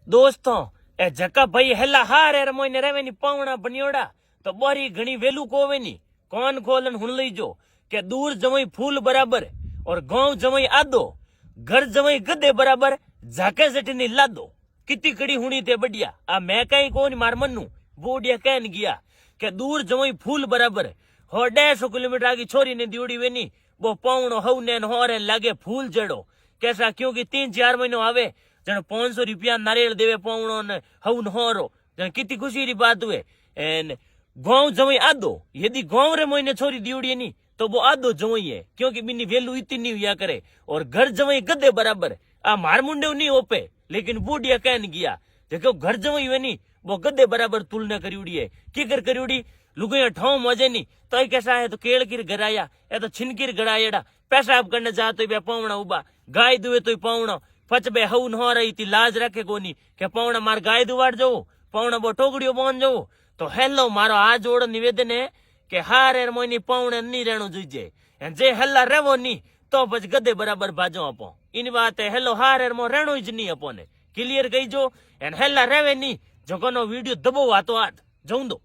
दोस्तों ए जका भाई हेला हार एर मोइने रेवेनी पावणा बनियोड़ा तो बोरी घणी वेलू कोवेनी कौन खोलन हुन लई जो के दूर जमई फूल बराबर और गांव जमई आदो घर जमई गदे बराबर झाके जटनी लादो कितनी कड़ी हुणी ते बढ़िया आ मैं कहीं कोनी मार मन्नू बोडिया कहन गया के दूर जमई फूल बराबर हो 150 किलोमीटर आगे छोरी ने दीवड़ी वेनी वो पावणो हव ने होरे लागे फूल जड़ो कैसा क्योंकि 3-4 महीनों आवे जन 500 रुपया नारियल देवे पावणो ने हव होरो जन कितनी खुशी री बात हुए एन गांव जमई आदो यदि गांव रे मोइने छोरी दीवड़ी नी तो वो आदो जमई है क्योंकि बिनी वेलू इतनी हुआ करे और घर जमई गदे बराबर आ मार मुंडे नहीं ओपे लेकिन बूढ़िया कहन गया देखो घर जमई हुए नी वो गदे बराबर तुलना करी है की करी लुगैया ठाव मजे नी तो कैसा है तो केड़ किर गराया या तो छिनकिर गड़ायड़ा पेशाब करने जा तो बे पावणा उबा गाय दुए तो पावणो पच बे हव न रही थी लाज रखे कोनी के पावणा मार गाय दुवाड़ जाओ पावणा बो टोगड़ियो बन जाओ तो हेलो मारो आ जोड़ निवेदन है के हार एर मोइनी पावणे नहीं रहनो जोईजे जे हल्ला रेवो नी तो पछ गदे बराबर बाजो आपो इन बात है हेलो हार एर मो रहनो ज नहीं अपने क्लियर कही जो एन हेला रेवे नी जो कोनो वीडियो दबो आतो आत जाऊं दो।